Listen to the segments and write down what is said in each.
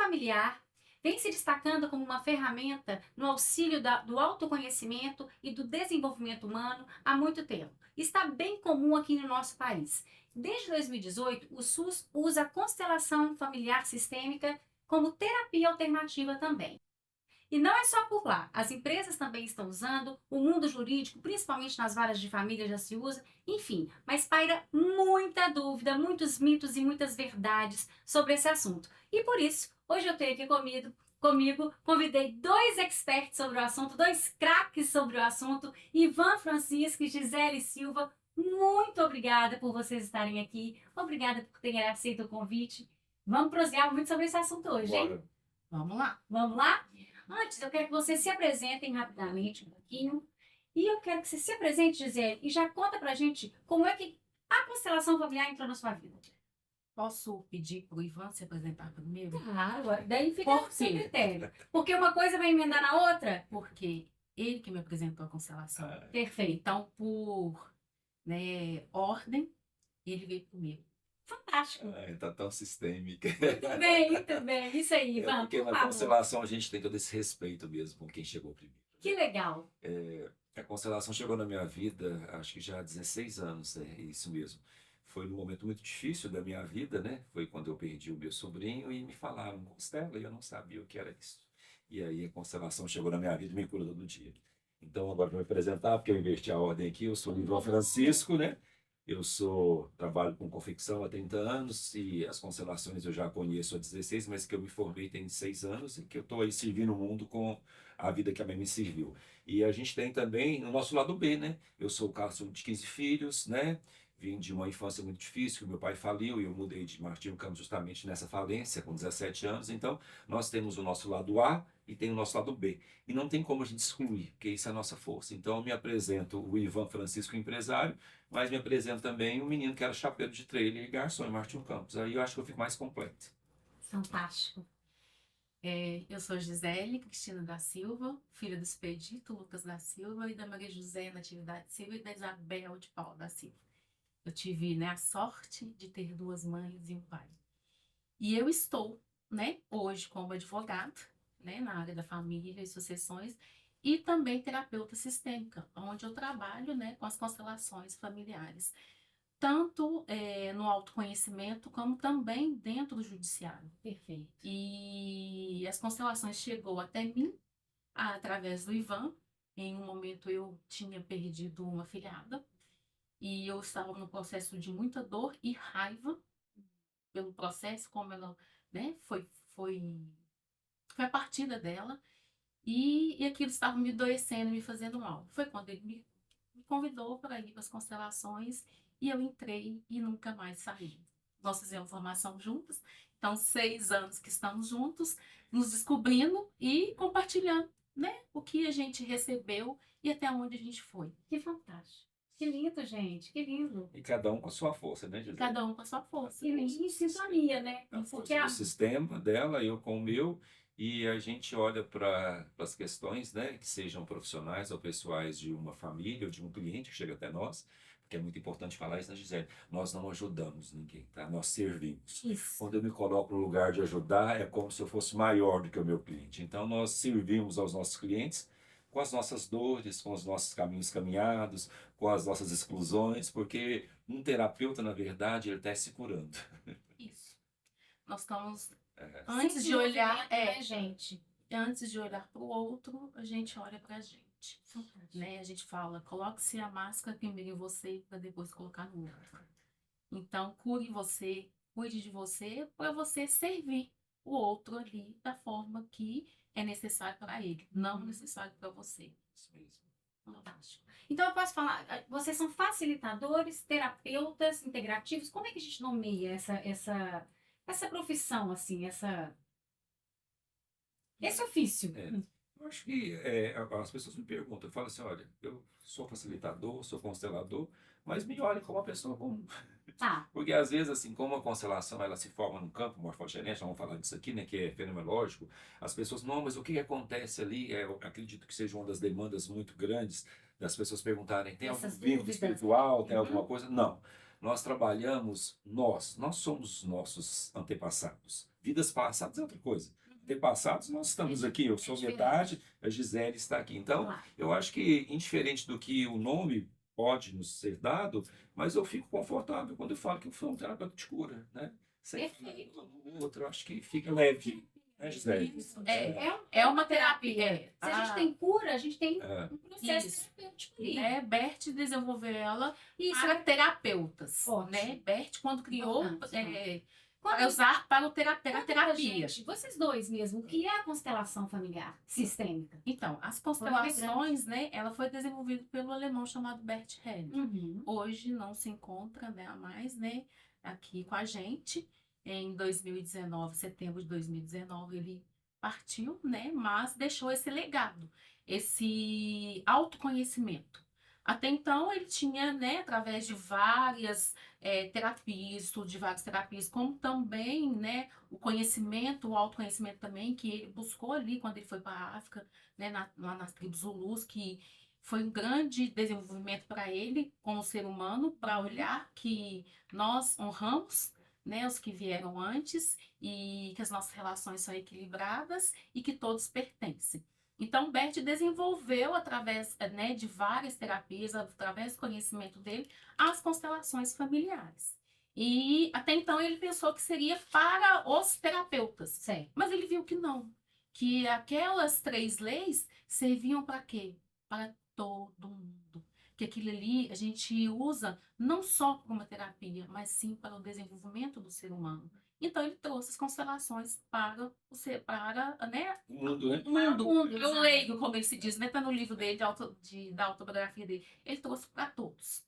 familiar vem se destacando como uma ferramenta no auxílio do autoconhecimento e do desenvolvimento humano há muito tempo. Está bem comum aqui no nosso país. Desde 2018, o SUS usa a constelação familiar sistêmica como terapia alternativa também. E não é só por lá. As empresas também estão usando, o mundo jurídico, principalmente nas varas de família, já se usa, enfim. Mas paira muita dúvida, muitos mitos e muitas verdades sobre esse assunto. E por isso, hoje eu tenho aqui comigo convidei dois experts sobre o assunto, dois craques sobre o assunto, Ivan Francisco e Gisele Silva. Muito obrigada por vocês estarem aqui. Obrigada por terem aceito o convite. Vamos prosear muito sobre esse assunto hoje, hein? Bora. Vamos lá? Vamos lá? Antes, eu quero que vocês se apresentem rapidamente um pouquinho. E eu quero que você se apresente, Gisele, e já conta pra gente como é que a constelação familiar entrou na sua vida. Posso pedir para o Ivan se apresentar primeiro? Claro, daí fica Por a seu quê? critério. Porque uma coisa vai emendar na outra? Porque ele que me apresentou a constelação. Perfeito. Então, por ordem, ele veio primeiro. Fantástico. Tá tão sistêmica. Muito bem. Isso aí, Ivan, Porque por na favor. constelação a gente tem todo esse respeito mesmo com quem chegou primeiro. Que legal. A constelação chegou na minha vida, acho que já há 16 anos, é isso mesmo. Foi num momento muito difícil da minha vida, né? Foi quando eu perdi o meu sobrinho e me falaram constela e eu não sabia o que era isso. E aí a constelação chegou na minha vida e me cura todo dia. Então agora para me apresentar, porque eu inverti a ordem aqui, eu sou o Ivan Francisco, né? Trabalho com confecção há 30 anos e as constelações eu já conheço há 16, mas que eu me formei tem 6 anos e que eu estou aí servindo o mundo com a vida que a mãe me serviu. E a gente tem também o nosso lado B, né? Eu sou o caçula de 15 filhos, né? Vim de uma infância muito difícil, que meu pai faliu e eu mudei de Martinho Campos justamente nessa falência, com 17 anos. Então, nós temos o nosso lado A e tem o nosso lado B. E não tem como a gente excluir, porque isso é a nossa força. Então, eu me apresento o Ivan Francisco, empresário, mas me apresento também o menino que era chapeiro de trailer e garçom em Martinho Campos. Aí eu acho que eu fico mais completo. Fantástico. Eu sou Gisele Cristina da Silva, filha do Expedito Lucas da Silva e da Maria José Natividade Silva e da Isabel de Paula da Silva. Eu tive, a sorte de ter duas mães e um pai. E eu estou, hoje como advogada, na área da família e sucessões, e também terapeuta sistêmica, onde eu trabalho, com as constelações familiares, tanto no autoconhecimento como também dentro do judiciário. Perfeito. E as constelações chegou até mim através do Ivan. Em um momento eu tinha perdido uma filhada e eu estava no processo de muita dor e raiva pelo processo, como ela, foi a partida dela, e aquilo estava me adoecendo, me fazendo mal. Foi quando ele me convidou para ir para as constelações e eu entrei e nunca mais saí. Nós fizemos formação juntas, então 6 anos que estamos juntos, nos descobrindo e compartilhando, o que a gente recebeu e até onde a gente foi. Que fantástico. Que lindo, gente. Que lindo. E cada um com a sua força, né, Gisele? Cada um com a sua força. E em sintonia, né? A Porque força do sistema dela, eu com o meu, e a gente olha para as questões, né, que sejam profissionais ou pessoais de uma família ou de um cliente que chega até nós, porque é muito importante falar isso, né, Gisele? Nós não ajudamos ninguém, tá? Nós servimos. Isso. Quando eu me coloco no lugar de ajudar, é como se eu fosse maior do que o meu cliente. Então, nós servimos aos nossos clientes com as nossas dores, com os nossos caminhos caminhados, com as nossas exclusões, porque um terapeuta, na verdade, ele está se curando. Isso. Nós estamos, É. antes Sem de olhar, desenvolvimento, né, gente? antes de olhar para o outro, a gente olha para a gente. Fantástico. A gente fala, coloque-se a máscara primeiro em você para depois colocar no outro. Então, cure você, cuide de você para você servir o outro ali da forma que é necessário para ele, não necessário para você. Isso mesmo. Fantástico. Então, eu posso falar, vocês são facilitadores, terapeutas integrativos. Como é que a gente nomeia essa profissão, assim, esse ofício? Eu acho que as pessoas me perguntam, eu falo assim, olha, eu sou facilitador, sou constelador, mas me olhem como uma pessoa comum. Tá. Porque às vezes, assim, como a constelação ela se forma num campo morfogenético, vamos falar disso aqui, né, que é fenomenológico, as pessoas, não, mas o que acontece ali? Eu acredito que seja uma das demandas muito grandes das pessoas perguntarem, tem algum Essas vínculo dúvidas. espiritual, tem alguma coisa? Não. Nós trabalhamos, nós somos nossos antepassados. Vidas passadas é outra coisa. Antepassados, nós estamos aqui, eu sou diferente. metade, a Gisele está aqui. Então, Claro. eu acho que, indiferente do que o nome pode nos ser dado, mas eu fico confortável quando eu falo que eu sou um terapeuta de cura, né? Sem Perfeito. o outro, eu acho que fica leve, né, Gisele? Isso. É uma terapia. Se a gente tem cura, a gente tem É. um processo Isso. terapêutico ali. Né? Bert desenvolveu ela Isso para terapeutas. Ótimo. Né? Bert, quando criou, Importante, para usar para Conta pra terapia. gente, vocês dois mesmo, o que é a constelação familiar sistêmica? Então, as constelações, né, ela foi desenvolvida pelo alemão chamado Bert Hellinger. Uhum. Hoje não se encontra, né, mais, né, aqui com a gente. Em 2019, setembro de 2019, ele partiu, né, mas deixou esse legado, esse autoconhecimento. Até então ele tinha, né, através de várias terapias, estudo de várias terapias, como também, né, o conhecimento, o autoconhecimento também, que ele buscou ali quando ele foi para a África, né, lá nas tribos Zulus, que foi um grande desenvolvimento para ele como ser humano, para olhar que nós honramos, né, os que vieram antes e que as nossas relações são equilibradas e que todos pertencem. Então, Bert desenvolveu, através, né, de várias terapias, através do conhecimento dele, as constelações familiares. E até então ele pensou que seria para os terapeutas, Certo. mas ele viu que não, que aquelas 3 leis serviam para quê? Para todo mundo. Que aquilo ali a gente usa não só como uma terapia, mas sim para o desenvolvimento do ser humano. Então ele trouxe as constelações para né, O mundo, né? o mundo. Eu exato. leio, como ele se diz, né? Tá no livro dele, da autobiografia dele. Ele trouxe para todos.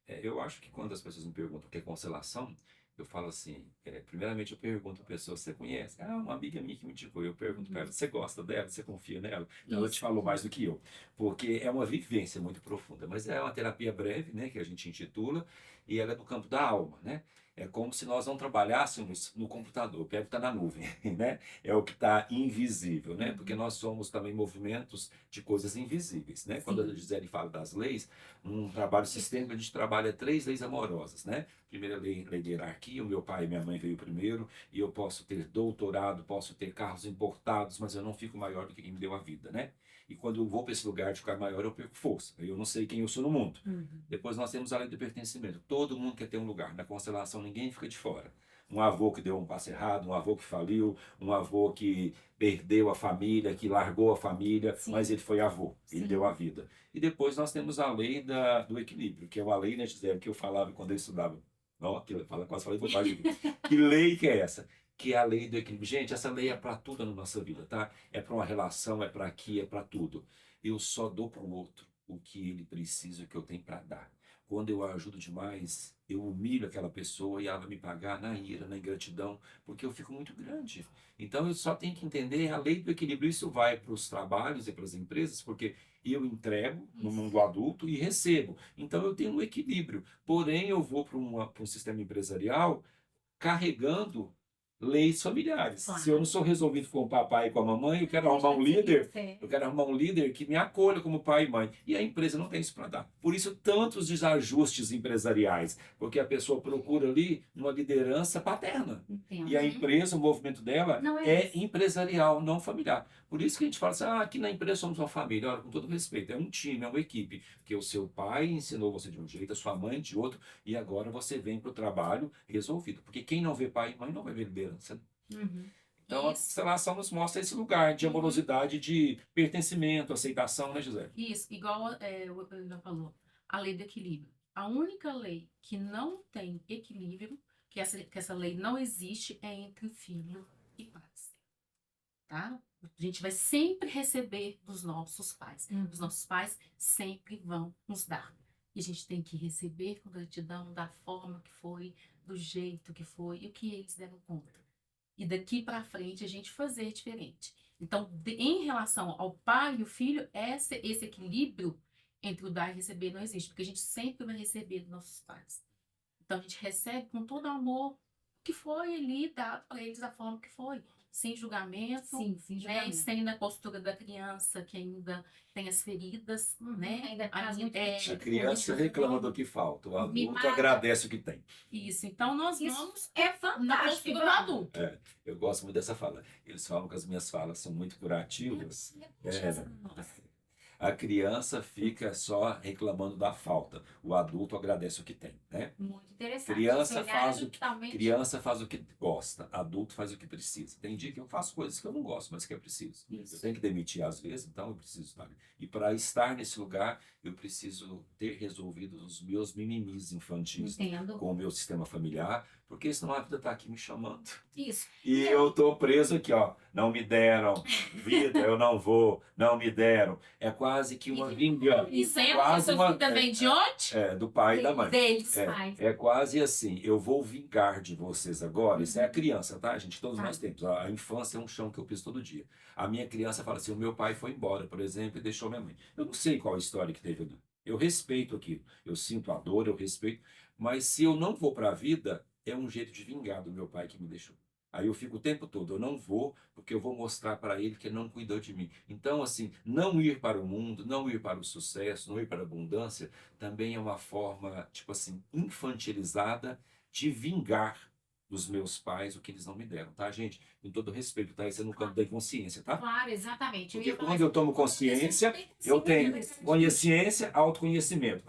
Eu acho que quando as pessoas me perguntam o que é constelação, eu falo assim, primeiramente eu pergunto à pessoa, você conhece? Ah, uma amiga minha que me indicou. Eu pergunto para ela, você gosta dela? Você confia nela? Então, ela te Isso. falou mais do que eu, porque é uma vivência muito profunda, mas é uma terapia breve, né, que a gente intitula, e ela é do campo da alma, né? É como se nós não trabalhássemos no computador, que é o que está na nuvem, né? É o que está invisível, né? Porque nós somos também movimentos de coisas invisíveis, né? Quando a Sim. Gisele fala das leis, um trabalho sistêmico, a gente trabalha 3 leis amorosas, né? Primeira lei de hierarquia, o meu pai e minha mãe veio primeiro, e eu posso ter doutorado, posso ter carros importados, mas eu não fico maior do que quem me deu a vida, né? E quando eu vou para esse lugar de ficar maior, eu perco força. Eu não sei quem eu sou no mundo. Uhum. Depois nós temos a lei do pertencimento. Todo mundo quer ter um lugar. Na constelação ninguém fica de fora. Um avô que deu um passo errado, um avô que faliu, um avô que perdeu a família, que largou a família, Sim. mas ele foi avô, ele Sim. deu a vida. E depois nós temos a lei do equilíbrio, que é uma lei, né, Gisele, que eu falava quando eu estudava. Não, quase falei bobagem. Que lei que é essa? Que é a lei do equilíbrio. Gente, essa lei é para tudo na nossa vida, tá? É para uma relação, é para aqui, é para tudo. Eu só dou para o outro o que ele precisa, o que eu tenho para dar. Quando eu ajudo demais, eu humilho aquela pessoa e ela vai me pagar na ira, na ingratidão, porque eu fico muito grande. Então eu só tenho que entender a lei do equilíbrio. Isso vai para os trabalhos e para as empresas, porque eu entrego no mundo adulto e recebo. Então eu tenho um equilíbrio. Porém, eu vou para um sistema empresarial carregando leis familiares. Claro. Se eu não sou resolvido com o papai e com a mamãe, eu quero arrumar um líder. Eu quero arrumar um líder que me acolha como pai e mãe. E a empresa não tem isso para dar. Por isso, tantos desajustes empresariais. Porque a pessoa procura ali uma liderança paterna. Entendo. E a empresa, o movimento dela Não é é isso. empresarial, não familiar. Por isso que a gente fala assim, aqui na empresa somos uma família. Olha, com todo respeito, é um time, é uma equipe. Porque o seu pai ensinou você de um jeito, a sua mãe de outro, e agora você vem para o trabalho resolvido. Porque quem não vê pai e mãe não vai ver liderança. Uhum. Então, a Isso. constelação nos mostra esse lugar de amorosidade, de pertencimento, aceitação, né, José? Isso, igual o já falou, a lei do equilíbrio. A única lei que não tem equilíbrio, que essa lei não existe, é entre filho e pais. Tá? A gente vai sempre receber dos nossos pais. Uhum. Os nossos pais sempre vão nos dar. E a gente tem que receber com gratidão da forma que foi, do jeito que foi e o que eles deram conta. E daqui para frente a gente fazer diferente. Então, em relação ao pai e o filho, esse equilíbrio entre o dar e receber não existe, porque a gente sempre vai receber dos nossos pais. Então, a gente recebe com todo amor o que foi ali dado para eles da forma que foi. sem julgamento, Sim, sim, né? E julgamento. sem na postura da criança que ainda tem as feridas, né? Ainda traz Aí, muito A criança reclama do que falta, o adulto Mimada. agradece o que tem. isso. Então, nós Isso vamos é na fantástico, postura do Ivan. adulto. Eu gosto muito dessa fala. Eles falam que as minhas falas são muito curativas. A criança fica só reclamando da falta. O adulto agradece o que tem, né? Muito interessante. Criança Esse faz olhar o que totalmente- Criança faz o que gosta, adulto faz o que precisa. Tem dia que eu faço coisas que eu não gosto, mas que é preciso. Isso. Eu tenho que demitir às vezes, então eu preciso estar. E para estar nesse lugar, eu preciso ter resolvido os meus mimimis infantis Entendo. com o meu sistema familiar, porque senão a vida está aqui me chamando. Isso. E eu tô preso aqui, ó. Não me deram. Vida, eu não vou. Não me deram. É quase que uma vingança. E sendo que Quase essa uma- vida vem de onde? Do pai e da mãe. Deles. Pais. É quase assim, eu vou vingar de vocês agora. Isso é a criança, tá, gente? Todos Tá. nós temos. A infância é um chão que eu piso todo dia. A minha criança fala assim: o meu pai foi embora, por exemplo, e deixou minha mãe. Eu não sei qual a história que teve ali. Eu respeito aquilo. Eu sinto a dor, eu respeito. Mas se eu não vou para a vida, é um jeito de vingar do meu pai que me deixou. Aí eu fico o tempo todo, eu não vou, porque eu vou mostrar para ele que ele não cuidou de mim. Então, assim, não ir para o mundo, não ir para o sucesso, não ir para a abundância, também é uma forma, tipo assim, infantilizada de vingar dos meus pais o que eles não me deram, tá, gente? Com todo respeito, tá? Isso é no campo da consciência, tá? Claro, exatamente. Porque ia falar quando eu tomo consciência, eu tenho consciência, autoconhecimento,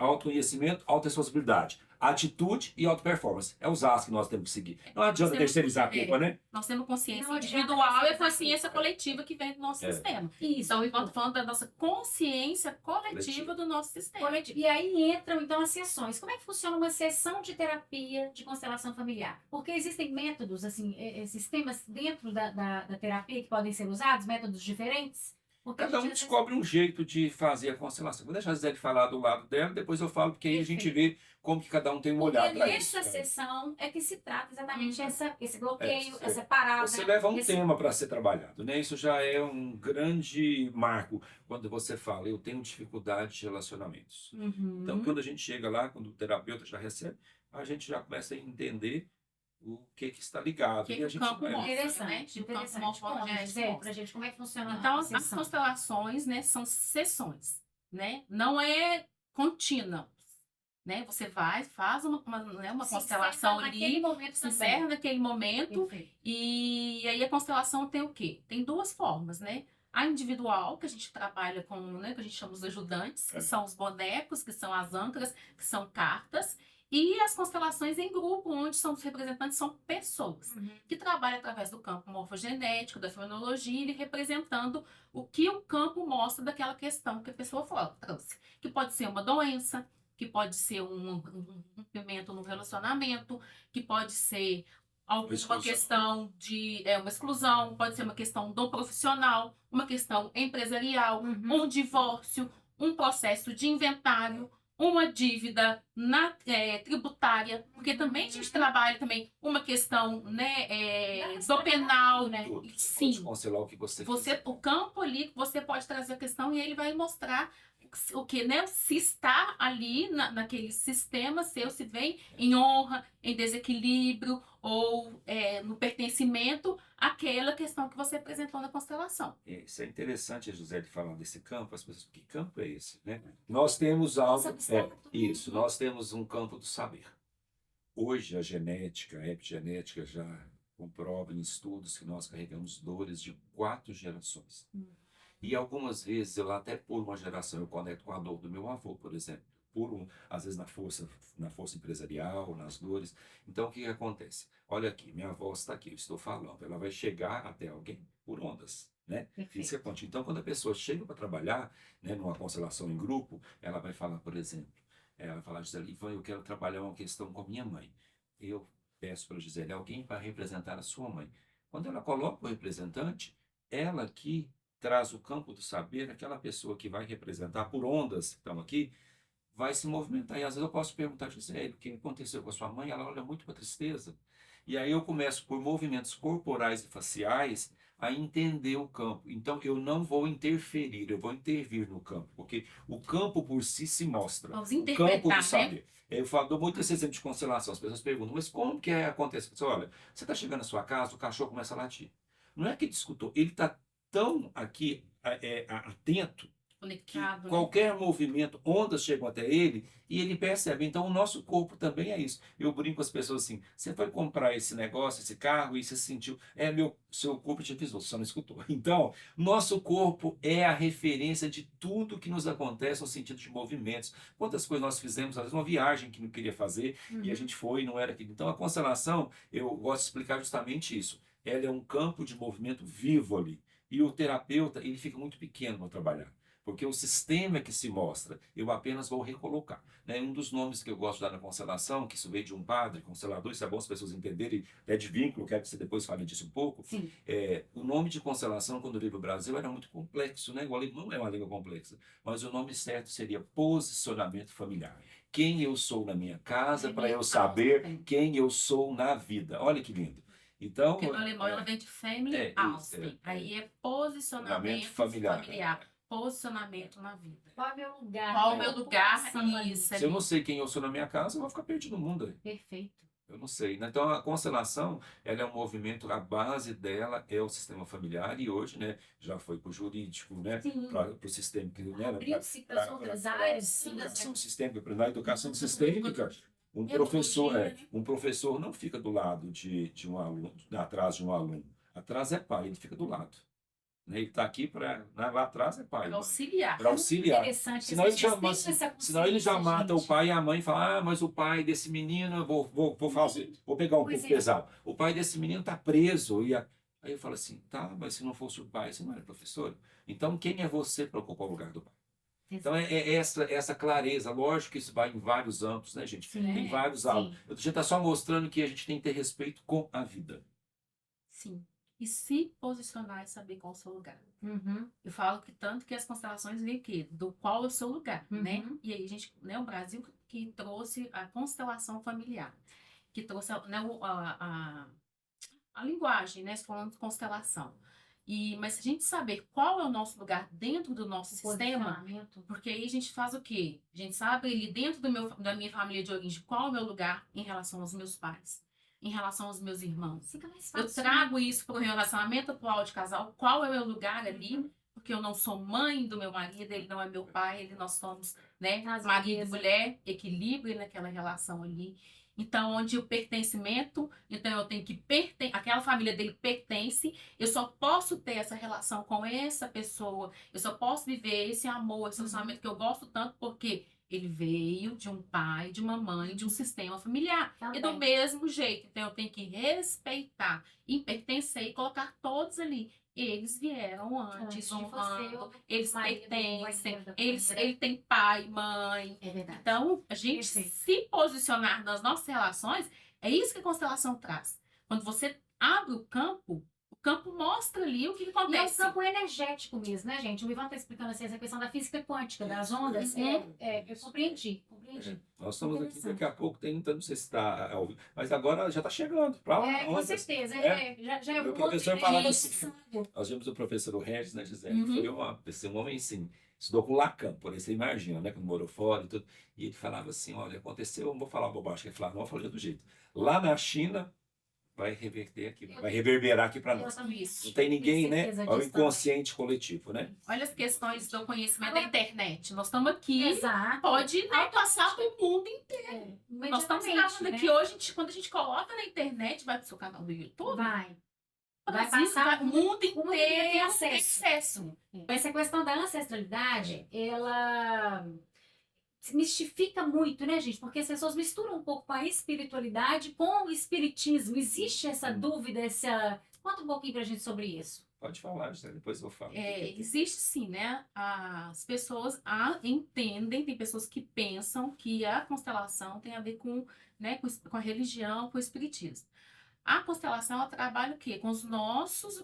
autorresponsabilidade, atitude e auto-performance. É os As que nós temos que seguir. Não adianta terceirizar a culpa, né? Nós temos consciência Não adianta individual e terceirizar consciência coletiva que vem do nosso É. sistema. Isso. Então, o Ivan está falando da nossa consciência coletiva do nosso sistema. Coletivo. E aí entram, então, as sessões. Como é que funciona uma sessão de terapia de constelação familiar? Porque existem métodos, assim, sistemas dentro da terapia que podem ser usados, métodos diferentes? Porque a Cada um gente, às vezes, descobre um jeito de fazer a constelação. Vou deixar a Gisele falar do lado dela, depois eu falo, porque aí a gente vê como que cada um tem um Porque olhar para isso. nessa sessão é que se trata exatamente esse bloqueio, É, essa parada. Você leva um esse- tema para ser trabalhado, né? Isso já é um grande marco quando você fala, eu tenho dificuldade de relacionamentos. Uhum. Então, quando a gente chega lá, quando o terapeuta já recebe, a gente já começa a entender o que está ligado. Que e a o gente campo vai. mostra. Interessante, O campo interessante. morfológico Gisele, mostra. pra gente, como é que funciona Então, a as sessão? constelações, né, são sessões, né? Não é contínua, né? Você vai, faz uma Se constelação encerra ali, naquele momento se também. encerra naquele momento, Perfeito. e aí a constelação tem o quê? Tem duas formas, né? A individual, que a gente trabalha com, né, que a gente chama os ajudantes, que são os bonecos, que são as âncoras, que são cartas, e as constelações em grupo, onde são os representantes, são pessoas Uhum. que trabalham através do campo morfogenético, da fenomenologia, ele representando o que o campo mostra daquela questão que a pessoa trouxe. Que pode ser uma doença, que pode ser um rompimento no relacionamento, que pode ser alguma Exclusão. questão de uma exclusão, pode ser uma questão do profissional, uma questão empresarial, Uhum. um divórcio, um processo de inventário, uma dívida tributária, porque também a gente trabalha também uma questão, né, do penal, né? Tudo. Você Sim. pode constelar o que você quiser. O campo ali, você pode trazer a questão e ele vai mostrar o que, né? Se está ali naquele sistema seu, se vem em honra, em desequilíbrio ou no pertencimento àquela questão que você apresentou na constelação. Isso é interessante, José, de falar desse campo, as pessoas, que campo é esse, né? Nós temos algo, isso, nós temos um campo do saber. Hoje a genética, a epigenética já comprova em estudos que nós carregamos dores de 4 gerações. E algumas vezes, eu até por uma geração, eu conecto com a dor do meu avô, por exemplo. Às vezes na força empresarial, nas dores. Então, o que acontece? Olha aqui, minha avó está aqui, eu estou falando. Ela vai chegar até alguém por ondas, né? Física quântica. Então, quando a pessoa chega para trabalhar, né, numa constelação em grupo, ela vai falar, por exemplo, ela vai falar, Gisele, Ivan, eu quero trabalhar uma questão com minha mãe. Eu peço para a Gisele, alguém para representar a sua mãe. Quando ela coloca o representante, ela aqui traz o campo do saber, aquela pessoa que vai representar por ondas que estão aqui, vai se movimentar. E às vezes eu posso perguntar, Gisele, o que aconteceu com a sua mãe? Ela olha muito para a tristeza. E aí eu começo, por movimentos corporais e faciais, a entender o campo. Então eu não vou interferir, eu vou intervir no campo, porque o campo por si se mostra. Vamos O campo interpretar, do saber. Eu dou muito esse exemplo de constelação. As pessoas perguntam, mas como que acontece? Olha, você está chegando na sua casa, o cachorro começa a latir. Não é que ele escutou, ele está tão aqui atento que Conectado, né? qualquer movimento, ondas chegam até ele e ele percebe. Então, o nosso corpo também é isso. Eu brinco com as pessoas assim: você foi comprar esse negócio, esse carro, e você sentiu, seu corpo te avisou, você só não escutou. Então, nosso corpo é a referência de tudo que nos acontece no sentido de movimentos. Quantas coisas nós fizemos, às vezes, uma viagem que não queria fazer e a gente foi e não era aquilo. Então, a constelação, eu gosto de explicar justamente isso. Ela é um campo de movimento vivo ali. E o terapeuta, ele fica muito pequeno para trabalhar. Porque o sistema é que se mostra, eu apenas vou recolocar. Né? Um dos nomes que eu gosto de dar na constelação, que isso veio de um padre, constelador, isso é bom as pessoas entenderem, até de vínculo, quero que você depois fale disso um pouco. Sim. O nome de constelação, quando veio para o Brasil, era muito complexo, né? O alemão é uma língua complexa, mas o nome certo seria posicionamento familiar. Quem eu sou na minha casa, para eu saber quem eu sou na vida. Olha que lindo. Então, Porque no alemão ela vem de family Austin. Aí é posicionamento familiar. Posicionamento na vida. Qual é o meu lugar? Qual é o meu lugar? Isso. Se eu não sei quem eu sou na minha casa, eu vou ficar perdido no mundo. Perfeito. Eu não sei. Né? Então, a constelação, ela é um movimento, a base dela é o sistema familiar e hoje, né, já foi para o jurídico, né, para o sistema que abriu-se para as outras áreas. educação sistêmica, na educação sistêmica, um professor não fica do lado de um aluno, atrás de um aluno. Atrás é pai, ele fica do lado. Ele está aqui para. Lá atrás é pai. Para auxiliar. Para auxiliar. Interessante. Senão ele já mata o pai e a mãe e fala: ah, mas o pai desse menino, eu vou fazer. Vou pegar um pouco pesado. O pai desse menino está preso. Aí eu falo assim: tá, mas se não fosse o pai, você não era professor. Então quem é você para ocupar o lugar do pai? Então é essa clareza. Lógico que isso vai em vários âmbitos, né, gente? Sim, tem vários âmbitos. A gente está só mostrando que a gente tem que ter respeito com a vida. Sim. E se posicionar e saber qual é o seu lugar. Uhum. Eu falo que tanto que as constelações vêm aqui, do qual é o seu lugar, né? Uhum. E aí a gente, né, o Brasil que trouxe a constelação familiar, que trouxe né, a linguagem, né, falando de constelação. Mas se a gente saber qual é o nosso lugar dentro do nosso sistema, porque aí a gente faz o quê? A gente sabe ali dentro da minha família de origem qual é o meu lugar em relação aos meus pais, em relação aos meus irmãos. Fica mais fácil. Eu trago isso para o relacionamento atual de casal, qual é o meu lugar ali, porque eu não sou mãe do meu marido, ele não é meu pai, nós somos, né, marido e mulher, equilíbrio naquela relação ali. Então, onde o pertencimento, então eu tenho que aquela família dele pertence, eu só posso ter essa relação com essa pessoa, eu só posso viver esse amor, esse relacionamento que eu gosto tanto, porque ele veio de um pai, de uma mãe, de um sistema familiar. Também. E do mesmo jeito, então eu tenho que respeitar e pertencer e colocar todos ali. Eles vieram antes honrando, eles pertencem, ele tem pai, mãe. É verdade. Então, a gente se posicionar nas nossas relações, é isso que a constelação traz. Quando você abre o campo mostra ali o que acontece. E é um campo energético mesmo, né, gente? O Ivan está explicando assim, essa questão da física quântica, das ondas. Eu compreendi. Nós estamos aqui, daqui a pouco não sei se está ao vivo, mas agora já está chegando. Com certeza. Já é o professor falava assim, nós vimos o professor Regis, né, Gisele? Foi um homem assim, estudou com Lacan, por aí você imagina, né, quando morou fora e tudo. E ele falava assim, olha, aconteceu, não vou falar bobagem, ele falava, não, eu falei do jeito. Lá na China, vai reverter aqui, vai reverberar aqui para nós. Não tem ninguém, né? É o inconsciente coletivo, né? Olha as questões do conhecimento da internet. Nós estamos aqui, Exato. Pode passar para o mundo inteiro. Nós estamos gravando aqui hoje, quando a gente coloca na internet, vai para o seu canal do YouTube. Vai passar o mundo inteiro tem acesso. Essa questão da ancestralidade, ela se mistifica muito, né, gente? Porque as pessoas misturam um pouco com a espiritualidade com o espiritismo. Existe essa dúvida, Conta um pouquinho pra gente sobre isso. Pode falar, Gisele, depois eu falo. Existe sim, né? As pessoas entendem, tem pessoas que pensam que a constelação tem a ver com a religião, com o espiritismo. A constelação, ela trabalha o quê? Com os nossos,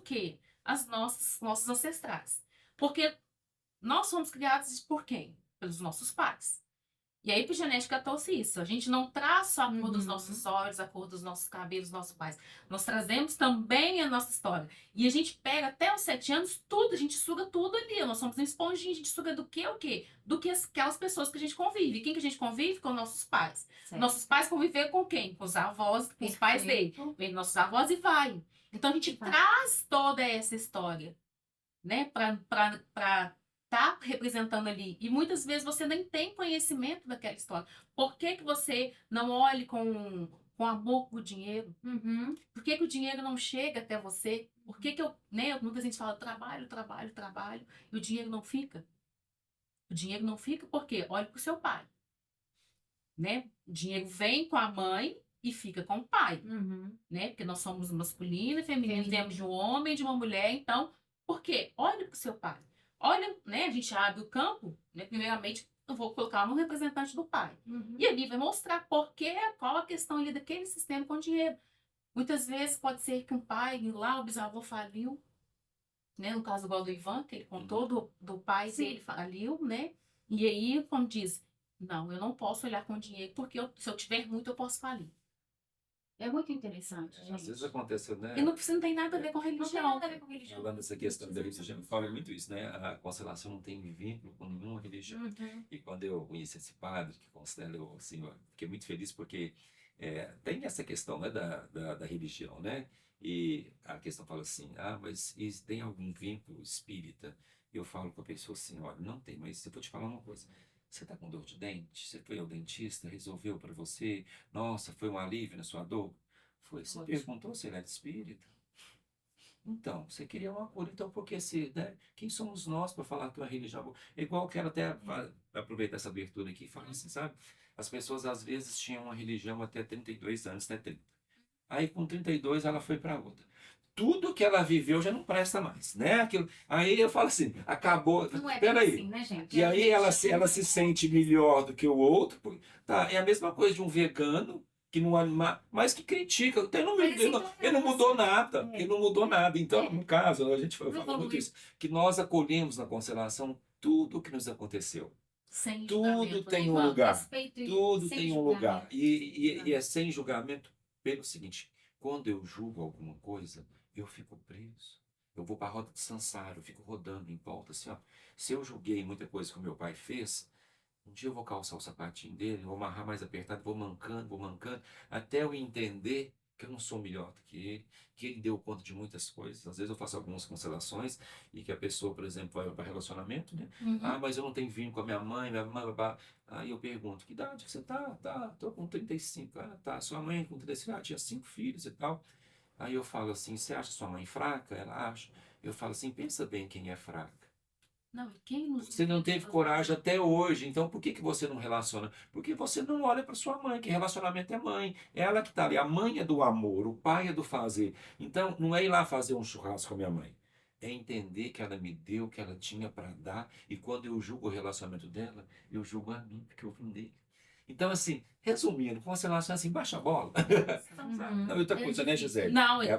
nossos ancestrais. Porque nós somos criados por quem? Pelos nossos pais. E a epigenética trouxe isso. A gente não traz só a cor dos nossos olhos, a cor dos nossos cabelos, dos nossos pais. Nós trazemos também a nossa história. E a gente pega até os 7 anos tudo, a gente suga tudo ali. Nós somos uma esponjinha, a gente suga do que o quê? Do que aquelas pessoas que a gente convive. Quem que a gente convive? Com nossos pais. Certo. Nossos pais conviveram com quem? Com os avós, com os pais dele. Vem nossos avós e vai. Então a gente Exato. traz toda essa história, né, para estar representando ali. E muitas vezes você nem tem conhecimento daquela história. Por que que você não olhe com amor pro dinheiro? Uhum. Por que que o dinheiro não chega até você? Por que que né, muita gente fala trabalho, trabalho, trabalho, e o dinheiro não fica? O dinheiro não fica porque olhe pro seu pai, né? O dinheiro vem com a mãe e fica com o pai, Uhum. né? Porque nós somos masculino e feminino, Feminino. viemos de um homem e de uma mulher, então, por quê? Olhe pro seu pai. Olha, né? A gente abre o campo, né? Primeiramente, eu vou colocar um representante do pai. Uhum. E ali vai mostrar por quê, qual a questão ali daquele sistema com dinheiro. Muitas vezes pode ser que um pai, lá o bisavô faliu, né? No caso igual do Ivan, que ele contou do pai Sim. dele faliu, né? E aí, como diz, não, eu não posso olhar com dinheiro, porque se eu tiver muito, eu posso falir. É muito interessante, Às vezes gente. aconteceu, E né? não tem nada a ver com Não tem religião. nada a ver com religião. Falando dessa questão da religião, eu falo muito isso, né? A constelação não tem vínculo com nenhuma religião. Uhum. E quando eu conheci esse padre que constela, eu, assim, eu fiquei muito feliz porque tem essa questão, né, da religião, né? E a questão fala assim, mas tem algum vínculo espírita? Eu falo com a pessoa assim, olha, não tem, mas eu vou te falar uma coisa. Você está com dor de dente? Você foi ao dentista, resolveu para você? Nossa, foi um alívio na sua dor? Foi. Você Ótimo. perguntou se ele era espírita? Então, você queria uma cura, então porque se, né? Quem somos nós para falar que uma religião é igual eu quero até aproveitar essa abertura aqui e falar assim, sabe? As pessoas às vezes tinham uma religião até 32 anos, até 30. Aí com 32 ela foi para outra. Tudo que ela viveu já não presta mais, né? Aí eu falo assim, acabou. Não é bem Peraí. assim, né, gente? E aí ela se sente melhor do que o outro. Tá, é a mesma coisa de um vegano que não anima, mas que critica. Então, Mas ele não mudou nada. É. Ele não mudou nada. Então, É. no caso, a gente Não fala muito evolui. isso, que nós acolhemos na constelação tudo o que nos aconteceu. Sem Tudo julgamento, tem né, um Ivan? lugar. Respeito e Tudo sem tem um julgamento. lugar. E é sem julgamento pelo seguinte: quando eu julgo alguma coisa, eu fico preso. Eu vou para a roda de Sansara, eu fico rodando em volta assim, ó. Se eu julguei muita coisa que o meu pai fez, um dia eu vou calçar o sapatinho dele, vou amarrar mais apertado, vou mancando, até eu entender que eu não sou melhor do que ele deu conta de muitas coisas. Às vezes eu faço algumas constelações e que a pessoa, por exemplo, vai para relacionamento, né? Uhum. Mas eu não tenho vínculo com a minha mãe, babá. Aí eu pergunto, que idade que você tá? Tô com 35. Tá. Sua mãe com 35, tinha 5 filhos e tal. Aí eu falo assim, você acha sua mãe fraca? Ela acha. Eu falo assim, pensa bem quem é fraca. Não, e quem nos Você não teve coragem até hoje, então por que você não relaciona? Porque você não olha para sua mãe, que relacionamento é mãe. Ela que está ali. A mãe é do amor, o pai é do fazer. Então não é ir lá fazer um churrasco com a minha mãe. É entender que ela me deu o que ela tinha para dar. E quando eu julgo o relacionamento dela, eu julgo a mim, porque eu vim dele. Então, assim, resumindo, constelação é assim, baixa a bola. Uhum. Não, outra coisa, né, Gisele? Não, A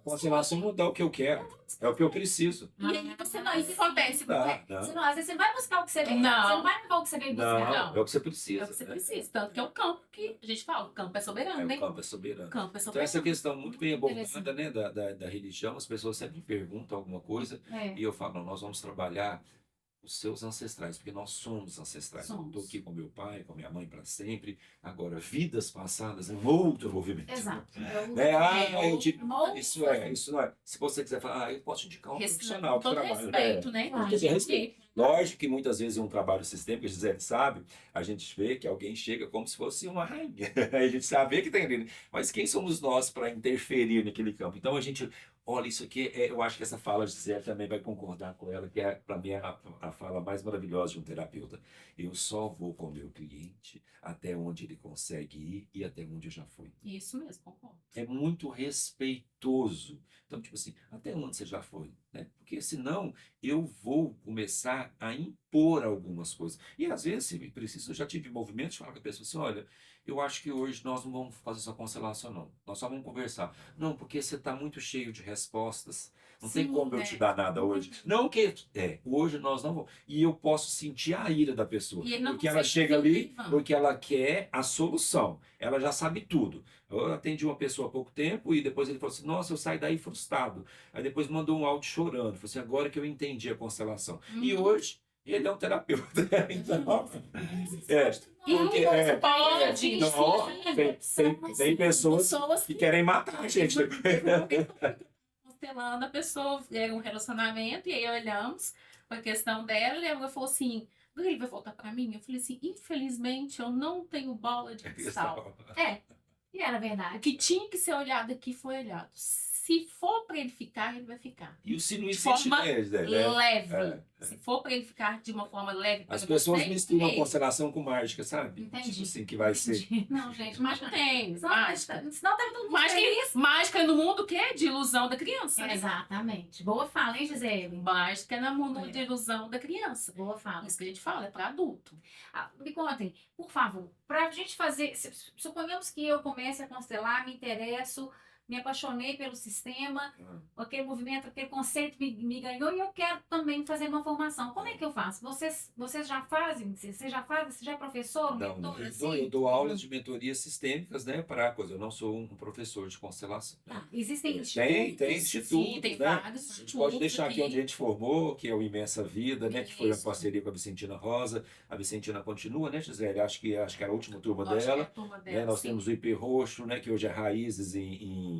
constelação não dá o que eu quero, é o que eu preciso. E aí você não, isso acontece. Você não, às vezes você não vai buscar o que você vem. Não. Você não vai levar o que você vem buscar. Não, é o que você É precisa. o que você né? precisa. Tanto que é o campo que a gente fala, o campo é soberano, O né? campo é soberano. O campo é Então, soberano. essa questão muito bem abordada, Interessante. né, da religião, as pessoas sempre perguntam alguma coisa É. e eu falo, não, nós vamos trabalhar os seus ancestrais, porque nós somos ancestrais. Eu Somos. estou aqui com meu pai, com minha mãe para sempre. Agora, vidas passadas é um outro movimento. Exato. Isso não é. Se você quiser falar, eu posso indicar um profissional que todo trabalha. respeito, né? Claro. Todo respeito. Lógico que muitas vezes em um trabalho sistêmico, a Gisele sabe, a gente vê que alguém chega como se fosse uma rainha. A gente sabe que tem ali. Mas quem somos nós para interferir naquele campo? Então a gente olha isso aqui, eu acho que essa fala de Gisele também vai concordar com ela, que para mim é a fala mais maravilhosa de um terapeuta. Eu só vou com o meu cliente até onde ele consegue ir e até onde eu já fui. Isso mesmo, concordo. É muito respeitoso. Então, tipo assim, até onde você já foi, né? Porque senão eu vou começar a impor algumas coisas. E às vezes, se preciso, eu já tive movimentos de falar com a pessoa assim, olha, eu acho que hoje nós não vamos fazer essa constelação, não. Nós só vamos conversar. Não, porque você está muito cheio de respostas. Não tem Sim, como eu né? te dar nada hoje. Não que... hoje nós não vamos. E eu posso sentir a ira da pessoa. E ele não Porque ela consegue chega ver, ali, né, Ivan? porque ela quer a solução. Ela já sabe tudo. Eu atendi uma pessoa há pouco tempo e depois ele falou assim, nossa, eu saí daí frustrado. Aí depois mandou um áudio chorando. Falou assim, agora que eu entendi a constelação. E Uhum. hoje ele é um terapeuta. Então, é, E porque pode. não, tem pessoas que querem matar a gente. Constelando, a pessoa era um relacionamento, e aí olhamos para a questão dela, e ela falou assim: ele vai voltar para mim? Eu falei assim: infelizmente, eu não tenho bola de cristal. E era O verdade. que tinha que ser olhado aqui foi olhado. Se for para ele ficar, ele vai ficar. E o se não De existe, forma né? leve. É. Se for para ele ficar de uma forma leve para As pessoas você, misturam é. constelação com mágica, sabe? Entendi. Tipo assim, que vai ser. Não, gente, mas não tem. Senão Mágica. senão tava todo mundo Mágica, feliz. mágica no mundo que é de ilusão da criança. né? Exatamente. Boa fala, hein, Gisele? Mágica no mundo de ilusão da criança. Boa fala. Isso que a gente fala, é para adulto. Me contem, por favor, para a gente fazer. Suponhamos que eu comece a constelar, me interesso, me apaixonei pelo sistema, aquele movimento, aquele conceito me ganhou e eu quero também fazer uma formação. Como é que eu faço? Vocês já fazem? Você já faz? Você já é professor, um Não, mentor? eu Assim? dou aulas de mentorias sistêmicas, né? Para coisa. Eu não sou um professor de constelação. Né? Existem Tem institutos? institutos, Sim, tem né? vários A gente pode institutos deixar aqui aqui. onde a gente formou, que é o Imensa Vida, né? Que foi a Isso. parceria com a Vicentina Rosa. A Vicentina continua, né, Gisele? Acho que era a última turma Acho que é a dela. turma Né? dela, Nós sim. temos o IP Roxo, né? Que hoje é Raízes em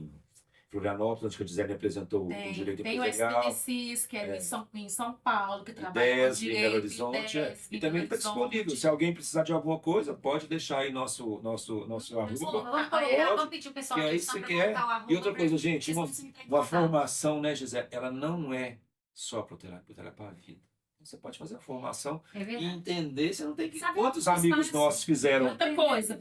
Florianópolis, onde a Gisele apresentou o direito Tem o empresarial. SPDCs, que é em São Paulo, que trabalha com Ideias em direito. Belo Horizonte. Ideias, E também está Belo Horizonte. disponível. Se alguém precisar de alguma coisa, pode deixar aí nosso Vamos arroba. pedir o pessoal Que aí aqui só você para quer. colocar o arroba E outra pra coisa, eles gente, uma possam entrar em contato. formação, né, Gisele? Ela não é só para o terapeuta, ela é para a vida. Você pode fazer a formação É e verdade. entender. Você não tem que. Saber Quantos o amigos espaço. nossos fizeram? Outra coisa,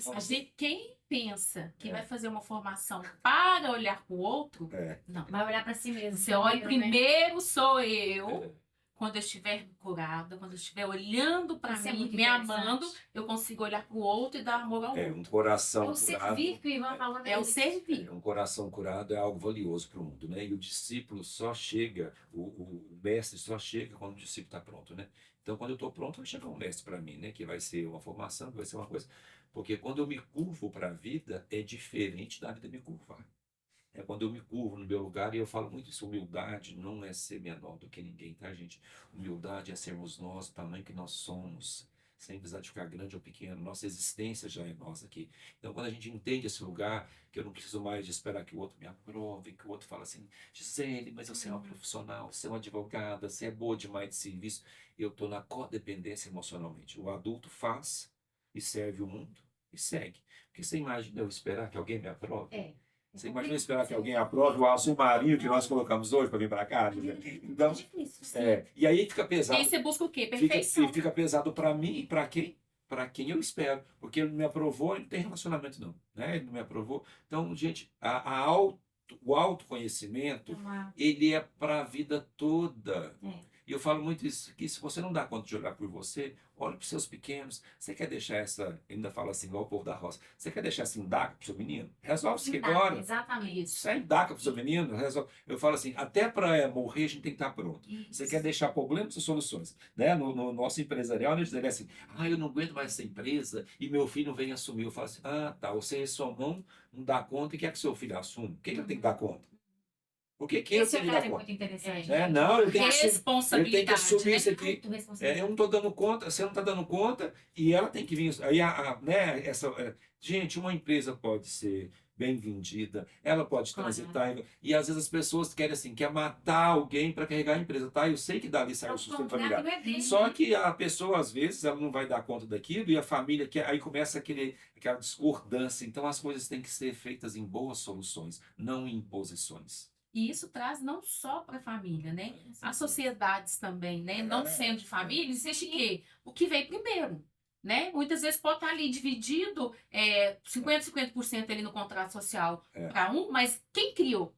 quem pensa que vai fazer uma formação para olhar para o outro, não. Vai olhar para si mesmo. Você olha, primeiro sou eu, É. quando eu estiver curada, quando eu estiver olhando para Isso é mim, muito me amando, interessante. eu consigo olhar para o outro e dar amor ao É outro. um coração É o curado. servir que o Ivan falou. É o isso. servir. Um coração curado é algo valioso para o mundo, né? E o discípulo só chega, o mestre só chega quando o discípulo está pronto, né? Então, quando eu estou pronto, vai chegar um mestre para mim, né? Que vai ser uma formação, que vai ser uma coisa. Porque quando eu me curvo para a vida, é diferente da vida me curvar. É quando eu me curvo no meu lugar, e eu falo muito isso, humildade não é ser menor do que ninguém, tá, gente? Humildade é sermos nós, o tamanho que nós somos, sem precisar de ficar grande ou pequeno. Nossa existência já é nós aqui. Então, quando a gente entende esse lugar, que eu não preciso mais de esperar que o outro me aprove, que o outro fale assim, Gisele, mas você é uma profissional, você é uma advogada, você é boa demais de serviço. Eu estou na codependência emocionalmente. O adulto faz e serve o mundo e segue. Porque você imagina eu esperar que alguém me aprove? Você imagina esperar que alguém aprove o azul marinho que nós colocamos hoje para vir para cá? Então, e aí fica E pesado. aí você busca o quê? Fica, Perfeição. fica pesado para mim e para quem? Para quem eu espero. Porque ele não me aprovou, ele não tem relacionamento, não. Né? Ele não me aprovou. Então, gente, o autoconhecimento, ele é para a vida toda. E eu falo muito isso, que se você não dá conta de olhar por você, olhe para os seus pequenos. Você quer deixar essa, ainda fala assim, igual o povo da roça, você quer deixar essa indaca para o seu menino? Resolve isso aqui agora. Exatamente. Isso é indaca para o seu menino, resolve. Eu falo assim, até para morrer a gente tem que estar pronto. Você quer deixar problemas ou soluções? Né? No nosso empresarial, eles dizem assim, eu não aguento mais essa empresa e meu filho vem assumir. Eu falo assim, tá, você e sua mão não dá conta e quer que seu filho assuma. Quem tem que dar conta? Porque quem Esse tem que olhar dar é conta? muito interessante. Não, eu tenho que assumir. Eu tenho que Responsabilidade, assumir né? isso aqui. Eu não estou dando conta, você não está dando conta, e ela tem que vir. Aí, gente, uma empresa pode ser bem vendida, ela pode transitar, e às vezes as pessoas querem assim, quer matar alguém para carregar a empresa, tá? Eu sei que dali sai o sustento familiar. Só que a pessoa, às vezes, ela não vai dar conta daquilo, e a família quer, aí começa aquela discordância. Então as coisas têm que ser feitas em boas soluções, não em imposições. E isso traz não só para a família, né? As sociedades também, né? Não sendo de família, existe o quê? O que veio primeiro, né? Muitas vezes pode estar ali dividido 50% ali no contrato social para um, mas quem criou?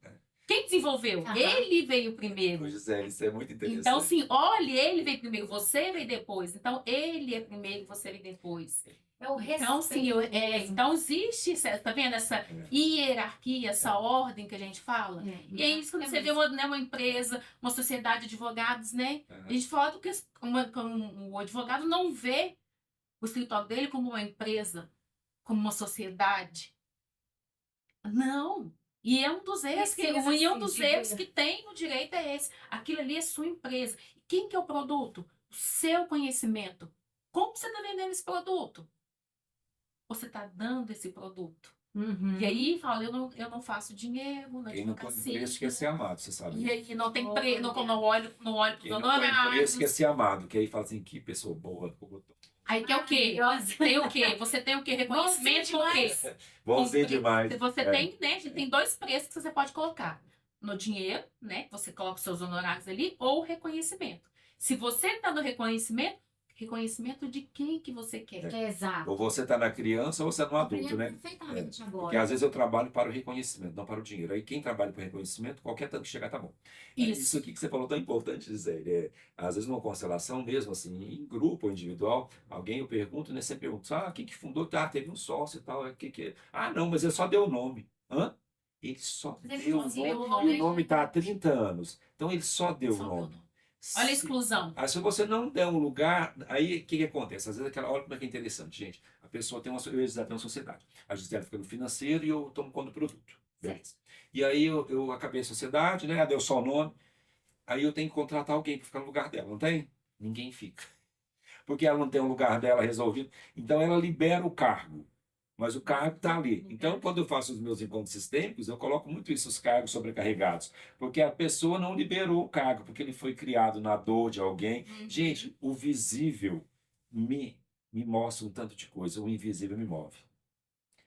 Quem desenvolveu? Ele veio primeiro. Gisele, isso é muito interessante. Então, assim, olha, ele veio primeiro, você veio depois. Então, ele é primeiro, você veio depois. É o respeito. Então, sim, então existe, tá vendo essa hierarquia, essa ordem que a gente fala? E é isso quando você vê uma empresa, uma sociedade de advogados, né? A gente fala do que o advogado não vê o escritório dele como uma empresa, como uma sociedade. Não. E é um dos erros que tem no direito é esse. Aquilo ali é sua empresa. E quem que é o produto? o seu conhecimento. Como você está vendendo esse produto? Você está dando esse produto. Uhum. E aí, fala, eu não faço dinheiro na Quem não põe advocacia. preço quer ser amado, você sabe. E aí não tem Oh, preço, não olho para os Quem não põe preço honorários. quer ser amado, que aí fala assim, que pessoa boa. Aí que é o quê? Maravilhosa. Tem o quê? Você tem o quê? Reconhecimento com o quê? Bonzinho demais. Você É. tem, né? Tem dois preços que você pode colocar. No dinheiro, né? Você coloca os seus honorários ali, ou reconhecimento. Se você está no reconhecimento, reconhecimento de quem que você quer. Exato. Ou você está na criança ou você é no adulto, Compreendo né? perfeitamente Porque agora. às vezes eu trabalho para o reconhecimento, não para o dinheiro. Aí quem trabalha para o reconhecimento, qualquer tanto que chegar tá bom. Isso aqui que você falou tão importante, Gisele. Às vezes numa constelação mesmo, assim, em grupo ou individual, alguém eu pergunto, né? Você pergunta, quem que fundou? Ah, teve um sócio e tal. Ah, não, mas ele só deu o nome. Hã? Ele só Mas ele deu só o deu nome. o nome. E o nome está há 30 anos. Então ele só deu Só o deu o nome. nome. Olha a Se- exclusão. Aí, se você não der um lugar, aí o que acontece? Às vezes olha como é que é interessante, gente. A pessoa tem eu e a Gisele tem uma sociedade. A Gisele fica no financeiro e eu tomo conta do produto. Beleza. E aí eu acabei a sociedade, né? Deu só o nome. Aí eu tenho que contratar alguém para ficar no lugar dela, não tem? Ninguém fica. Porque ela não tem um lugar dela resolvido. Então ela libera o cargo. Mas o cargo está ali. Então, quando eu faço os meus encontros sistêmicos, eu coloco muito isso, os cargos sobrecarregados. Porque a pessoa não liberou o cargo, porque ele foi criado na dor de alguém. Gente, o visível me mostra um tanto de coisa, o invisível me move.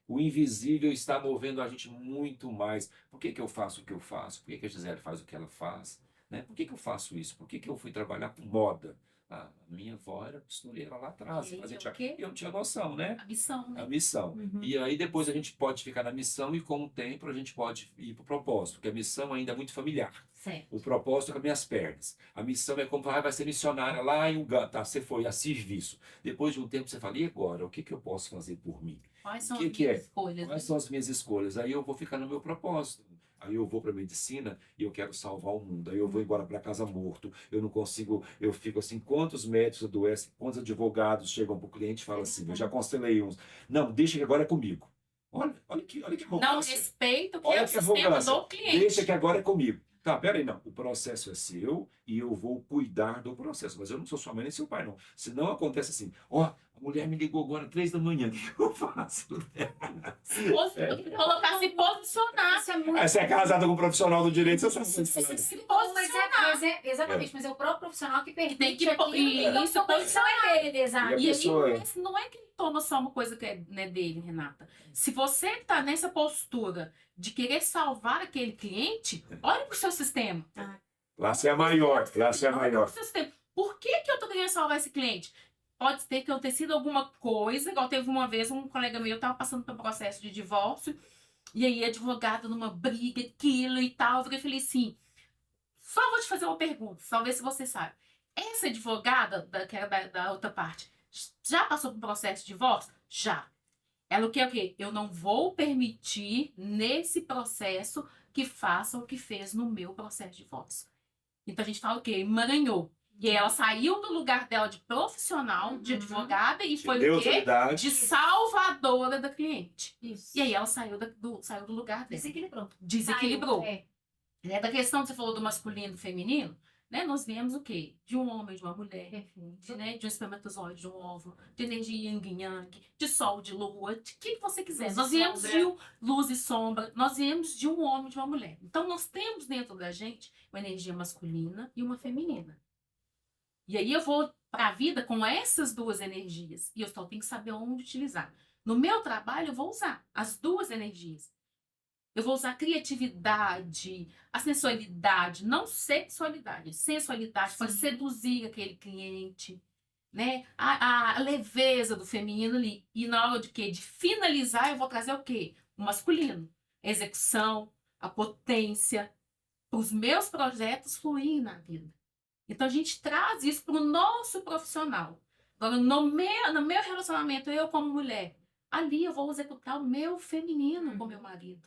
O invisível está movendo a gente muito mais. Por que eu faço o que eu faço? Por que a Gisele faz o que ela faz? Né? Por que eu faço isso? Por que eu fui trabalhar com moda? A minha avó era costureira lá atrás. E aí, Fazia é o quê? eu não tinha noção, né? A missão, A né? missão. Uhum. E aí depois a gente pode ficar na missão e com o tempo a gente pode ir para o propósito, porque a missão ainda é muito familiar. Certo. O propósito é com as minhas pernas. A missão é como vai ser missionária lá em Uganda. Tá, você foi a serviço. Depois de um tempo você fala, e agora? O que eu posso fazer por mim? Quais são Que as que é? minhas escolhas? Quais são as minhas escolhas? Aí eu vou ficar no meu propósito. Aí eu vou para a medicina e eu quero salvar o mundo. Aí eu vou embora para casa morto. Eu não consigo, eu fico assim, quantos médicos adoecem, quantos advogados chegam para o cliente e falam assim, eu já constelei uns. Não, deixa que agora é comigo. Olha que Não arrogância. respeito que Olha é o que sistema arrogância. do cliente. Deixa que agora é comigo. Tá, peraí, não. O processo é seu e eu vou cuidar do processo. Mas eu não sou sua mãe nem seu pai, não. Se não acontece assim, a mulher me ligou agora 3 da manhã, o que eu faço? Colocar se posicionar. Isso é muito. Aí você é casada com um profissional do direito, você sabe o que Se eu tô falando. se Mas posicionar. exatamente, mas é o próprio profissional que permite Tem que aquilo, e então isso a posição é dele, exato. E a E aí pessoa não é que ele toma só uma coisa que é, né, dele, Renata. Se você tá nessa postura de querer salvar aquele cliente, olha pro seu sistema. Lá você é maior, lá você é Olha maior. pro seu sistema. Por que eu tô querendo salvar esse cliente? Pode ter que eu ter sido alguma coisa, igual teve uma vez um colega meu tava passando pelo processo de divórcio, e aí advogado numa briga, aquilo e tal. Eu falei assim, só vou te fazer uma pergunta, só ver se você sabe. Essa advogada, que era da outra parte, já passou por um processo de divórcio? Já. Ela o quê? Eu não vou permitir nesse processo que faça o que fez no meu processo de divórcio. Então a gente fala o quê? Emaranhou. E aí ela saiu do lugar dela de profissional, de advogada, e foi Deu o quê? autoridade. De salvadora da cliente. Isso. E aí ela saiu do lugar dela. Desequilibrou. Desequilibrou. É. Né? Da questão que você falou do masculino e do feminino, né? Nós viemos o quê? De um homem, de uma mulher, Perfeito. né? De um espermatozoide, de um óvulo, de energia yin e yang, de sol, de lua, de que você quiser. Luz e Nós viemos sombra. de luz e sombra, nós viemos de um homem e de uma mulher. Então nós temos dentro da gente uma energia masculina e uma feminina. E aí eu vou para a vida com essas duas energias. E eu só tenho que saber onde utilizar. No meu trabalho, eu vou usar as duas energias. Eu vou usar a criatividade, a sensualidade, não sexualidade, sensualidade para seduzir aquele cliente, né? A leveza do feminino ali. E na hora de quê? De finalizar, eu vou trazer o quê? O masculino. A execução, a potência, para os meus projetos fluírem na vida. Então a gente traz isso para o nosso profissional. Agora, no meu relacionamento, eu como mulher, ali eu vou executar o meu feminino com o meu marido.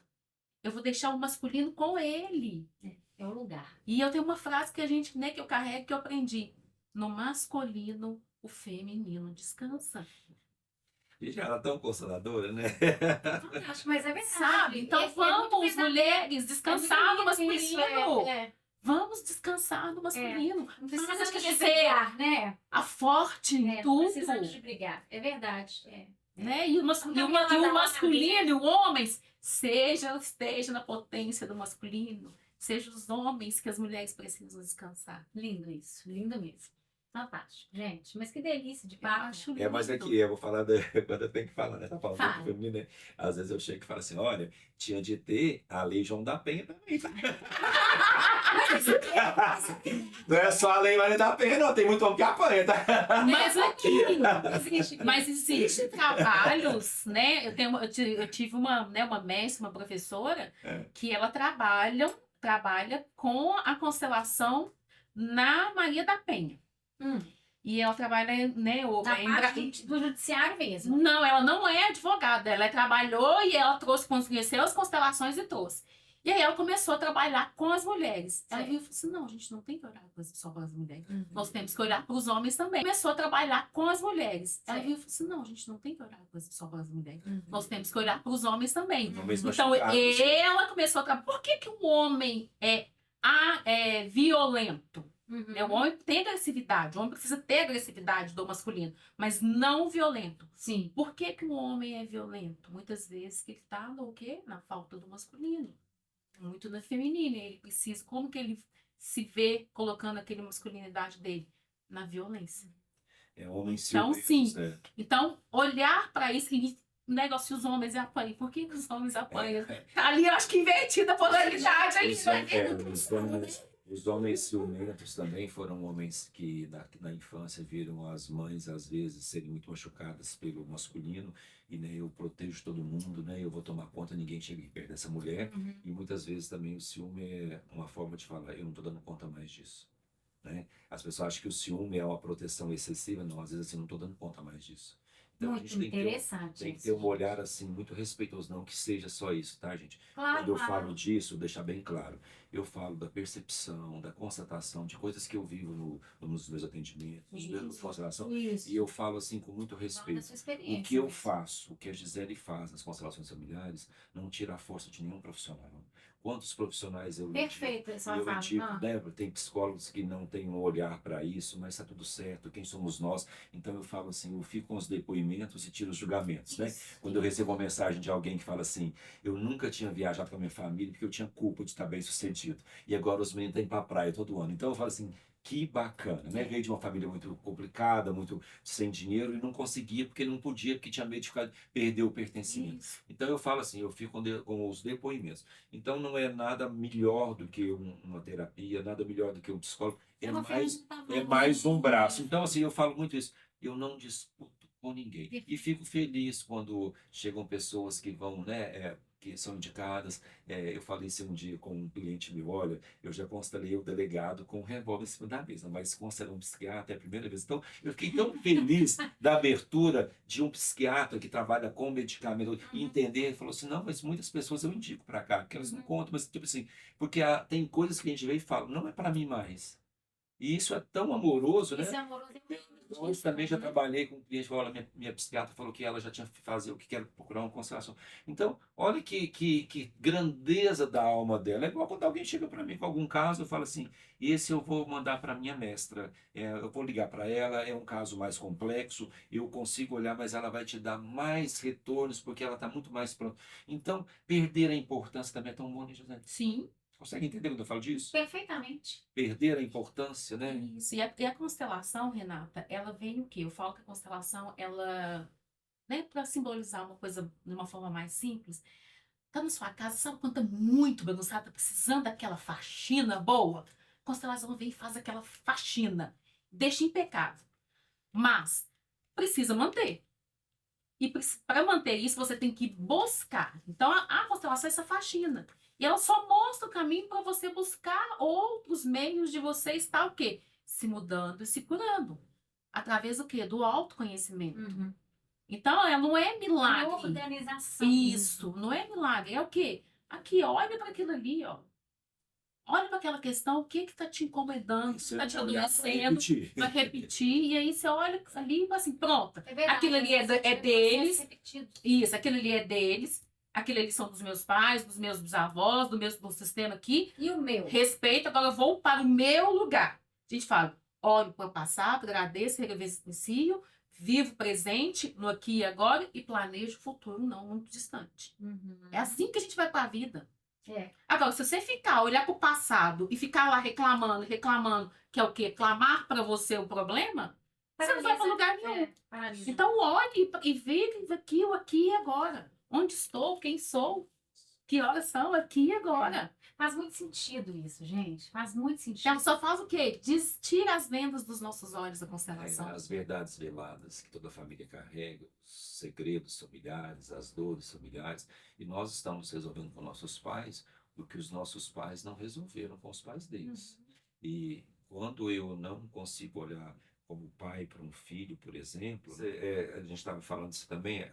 Eu vou deixar o masculino com ele. É o lugar. E eu tenho uma frase que a gente, né, que eu carrego, que eu aprendi. No masculino, o feminino descansa. Gente, ela é tão consoladora, né? Acho, mas é verdade. Sabe? Então É muito vamos, verdadeiro. mulheres, descansar no É muito masculino. isso, é. Vamos descansar no masculino. Não Para precisamos de de ser brigar, né? a forte em Não tudo. precisamos de brigar. É verdade. Né? E o masculino e o homem, esteja na potência do masculino. Sejam os homens que as mulheres precisam descansar. Lindo isso, lindo mesmo. Fantástico, gente. Mas que delícia de Eu papo. acho É, mas lindo. aqui eu vou falar quando eu tenho que falar, né? Tá falando Fala. do feminino, né? Às vezes eu chego e falo assim: olha, tinha de ter a Lei João da Penha também. Não é só a Lei Maria da Penha, não. Tem muito homem que apanha, tá? Mas aqui, Existe. mas existem trabalhos, né? Eu tive uma mestre, uma professora, que ela trabalha com a constelação na Maria da Penha. E ela trabalha, né, Na parte do judiciário mesmo. Não, ela não é advogada. Ela trabalhou e ela conheceu as constelações e trouxe. E aí ela começou a trabalhar com as mulheres. Ela viu e falou assim, não, a gente não tem que olhar só para as mulheres. Nós temos que olhar para os homens também. Começou a trabalhar com as mulheres. Ela viu e falou assim, não, a gente não tem que olhar só para as mulheres. Nós temos que olhar para os homens também. Homens Então machucados. ela começou a trabalhar. Por que um homem é violento? O homem tem agressividade, o homem precisa ter agressividade do masculino, mas não violento. Sim. Por que um homem é violento? Muitas vezes que ele está no quê? Na falta do masculino. Muito no feminino. Ele precisa, como que ele se vê colocando aquela masculinidade dele? Na violência. É homem Então, ciumento, sim. né? Então, olhar para isso e negócio, os homens apanham. Por que os homens apanham? Ali, eu acho que invertida a polaridade ali. Os homens ciumentos também foram homens que na infância viram as mães às vezes serem muito machucadas pelo masculino e, né, eu protejo todo mundo, né, eu vou tomar conta, ninguém chega perto dessa mulher. E muitas vezes também o ciúme é uma forma de falar, eu não estou dando conta mais disso, né? As pessoas acham que o ciúme é uma proteção excessiva, não, às vezes assim, não estou dando conta mais disso. Então a gente Muito interessante. tem que ter um olhar assim muito respeitoso, não que seja só isso, tá, gente? Claro, Quando eu claro. falo disso, deixar bem claro, eu falo da percepção, da constatação de coisas que eu vivo nos meus atendimentos, nos meus constelações, Isso. e eu falo assim com muito Fala da respeito. sua experiência. O que eu faço, o que a Gisele faz nas constelações familiares, não tira a força de nenhum profissional. Quantos profissionais eu Perfeito essa eu fala. indico, né? Tem psicólogos que não têm um olhar para isso, mas está tudo certo, quem somos nós? Então eu falo assim, eu fico com os depoimentos e tiro os julgamentos, né? Quando eu recebo uma mensagem de alguém que fala assim, eu nunca tinha viajado com a minha família porque eu tinha culpa de estar bem sucedido, e agora os meninos têm para a praia todo ano. Então eu falo assim, que bacana, né? Veio de uma família muito complicada, muito sem dinheiro e não conseguia porque não podia, porque tinha medo de perder o pertencimento. Então eu falo assim, eu fico com os depoimentos. Então não é nada melhor do que uma terapia, nada melhor do que um psicólogo, é mais um braço. Então assim, eu falo muito isso, eu não disputo com ninguém. E fico feliz quando chegam pessoas que vão, né, que são indicadas. Eu falei isso um dia com um cliente meu, olha, eu já constelei o delegado com um revólver em cima da mesa, mas constelei um psiquiatra é a primeira vez. Então, eu fiquei tão feliz da abertura de um psiquiatra que trabalha com medicamento e entender, ele falou assim, não, mas muitas pessoas eu indico para cá, porque elas não contam, mas tipo assim, porque tem coisas que a gente vê e fala, não é para mim mais. E isso é tão amoroso, né? Isso é amoroso. Eu também já trabalhei com um cliente, olha, minha psiquiatra falou que ela já tinha que fazer o que quer procurar uma constelação. Então, olha que grandeza da alma dela. É igual quando alguém chega para mim com algum caso, eu falo assim, esse eu vou mandar para minha mestra, eu vou ligar para ela, é um caso mais complexo, eu consigo olhar, mas ela vai te dar mais retornos, porque ela está muito mais pronta. Então, perder a importância também é tão bom, né, José? Sim. Consegue entender quando eu falo disso? Perfeitamente. Perder a importância, né? Isso. E a constelação, Renata, ela vem o quê? Eu falo que a constelação, ela, né, para simbolizar uma coisa de uma forma mais simples, tá na sua casa, sabe quando tá muito bagunçado, tá precisando daquela faxina boa? A constelação vem e faz aquela faxina, deixa impecável. Mas precisa manter. E para manter isso, você tem que buscar. Então, a constelação é essa faxina. E ela só mostra o caminho para você buscar outros meios de você estar o quê? Se mudando e se curando. Através do quê? Do autoconhecimento. Então, ela não é milagre. Uma organização. Isso, não é milagre. É o quê? Aqui, olha para aquilo ali, ó. Olha para aquela questão, o que está te incomodando, o que está te adoecendo, vai repetir, e aí você olha ali e fala assim, pronto, É verdade, aquilo ali é deles, isso, aquilo ali é deles, aquele ali são dos meus pais, dos meus bisavós, do sistema aqui. E o meu? Respeito, agora eu vou para o meu lugar. A gente fala, olho para o passado, agradeço, reverencio, vivo o presente, no aqui e agora, e planejo o futuro não muito distante. É assim que a gente vai para a vida. É. Agora, se você ficar, olhar para o passado e ficar lá reclamando, que é o quê? Clamar para você o problema, você não vai para lugar nenhum. Paralisa. Então, olhe e vive aqui, o aqui e agora. Onde estou, quem sou, que horas são, aqui e agora. Faz muito sentido isso, gente. Faz muito sentido. Ela só faz o quê? Tira as vendas dos nossos olhos da constelação. As verdades veladas que toda família carrega, os segredos familiares, as dores familiares, e nós estamos resolvendo com nossos pais o que os nossos pais não resolveram com os pais deles. E quando eu não consigo olhar como pai para um filho, por exemplo, a gente estava falando isso também,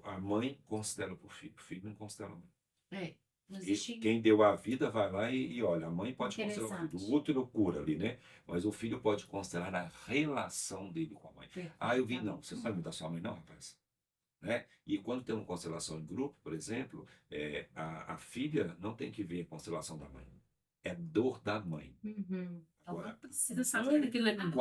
a mãe constela para o filho não constela a mãe. Não E existe. quem deu a vida vai lá e olha, a mãe pode constelar o Interessante. filho, o útero cura ali, né? Mas o filho pode constelar a relação dele com a mãe. Eu vi, não, você não vai mudar sua mãe não, rapaz. Né? E quando tem uma constelação em grupo, por exemplo, a filha não tem que ver a constelação da mãe. É dor da mãe. Agora, Precisa saber daquilo ali.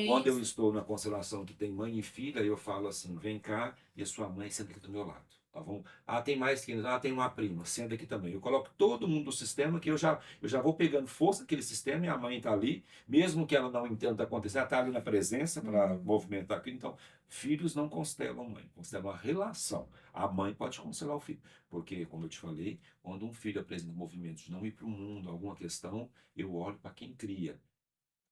quando eu estou na constelação que tem mãe e filha, eu falo assim, vem cá e a sua mãe senta aqui do meu lado. Tá bom? Tem mais que tem uma prima, senta aqui também. Eu coloco todo mundo do sistema, que eu já vou pegando força daquele sistema e a mãe está ali, mesmo que ela não entenda o que está acontecendo, ela está ali na presença para movimentar aquilo. Então, filhos não constelam mãe, constelam a relação. A mãe pode constelar o filho, porque, como eu te falei, quando um filho apresenta movimentos de não ir para o mundo, alguma questão, eu olho para quem cria.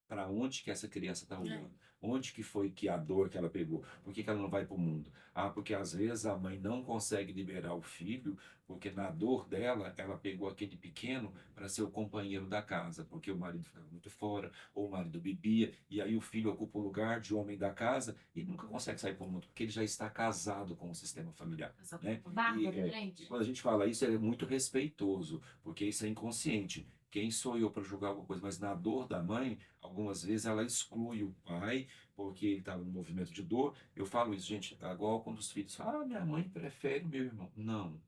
Para onde que essa criança está olhando? Onde que foi que a dor que ela pegou? Por que ela não vai para o mundo? Porque às vezes a mãe não consegue liberar o filho, porque na dor dela, ela pegou aquele pequeno para ser o companheiro da casa, porque o marido ficava muito fora, ou o marido bebia, e aí o filho ocupa o lugar de homem da casa e nunca consegue sair para o mundo, porque ele já está casado com o sistema familiar. Né? Bárbaro, gente. Quando a gente fala isso, é muito respeitoso, porque isso é inconsciente. Quem sou eu para julgar alguma coisa? Mas na dor da mãe, algumas vezes ela exclui o pai, porque ele estava no movimento de dor. Eu falo isso, gente, igual quando os filhos falam, minha mãe prefere o meu irmão. Não,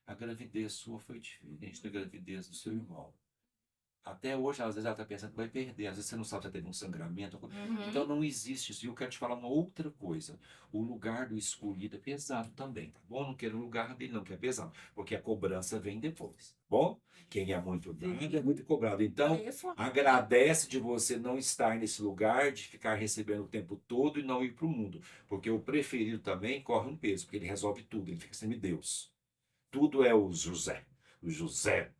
a gravidez sua foi diferente da gravidez do seu irmão. Até hoje, às vezes, ela está pensando que vai perder. Às vezes você não sabe se teve um sangramento. Então não existe isso. E eu quero te falar uma outra coisa. O lugar do escolhido é pesado também, tá bom? Não quero o lugar dele não, que é pesado. Porque a cobrança vem depois, bom? Quem é muito dado é muito cobrado. Então, agradece de você não estar nesse lugar, de ficar recebendo o tempo todo e não ir para o mundo. Porque o preferido também corre um peso, porque ele resolve tudo, ele fica semideus. Tudo é o José. O José.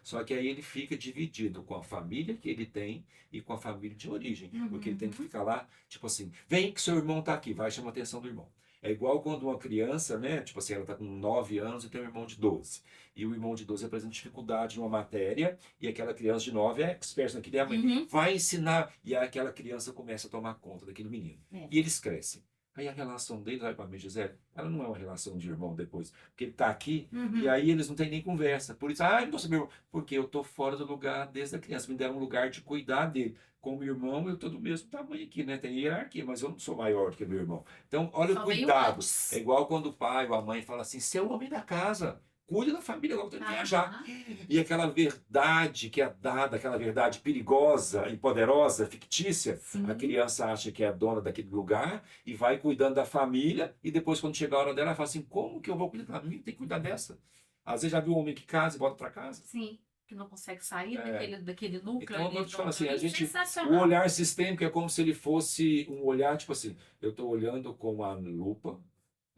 Só que aí ele fica dividido com a família que ele tem e com a família de origem. Porque ele tem que ficar lá, tipo assim, vem que seu irmão tá aqui, vai chamar a atenção do irmão. É igual quando uma criança, né, tipo assim, ela tá com 9 anos e tem um irmão de 12. E o irmão de 12 apresenta dificuldade em uma matéria e aquela criança de 9 é expert naquilo e a mãe vai ensinar. E aí aquela criança começa a tomar conta daquele menino. E eles crescem. Aí a relação deles, vai para mim, Gisele, ela não é uma relação de irmão depois. Porque ele está aqui e aí eles não têm nem conversa. Por isso, eu não sou meu irmão. Porque eu estou fora do lugar desde a criança. Me deram um lugar de cuidar dele. Como irmão, eu estou do mesmo tamanho aqui, né? Tem hierarquia, mas eu não sou maior do que meu irmão. Então, olha o cuidado. É igual quando o pai ou a mãe fala assim, você é o homem da casa. Cuida da família, agora tem que viajar. E aquela verdade que é dada, aquela verdade perigosa e poderosa, fictícia, a criança acha que é a dona daquele lugar e vai cuidando da família e depois, quando chega a hora dela, ela fala assim, como que eu vou cuidar da família? Tem que cuidar dessa. Às vezes já viu um homem que casa e volta para casa. Sim, que não consegue sair daquele núcleo. Então, eu te falo assim, o O olhar sistêmico é como se ele fosse um olhar, tipo assim, eu estou olhando com a lupa,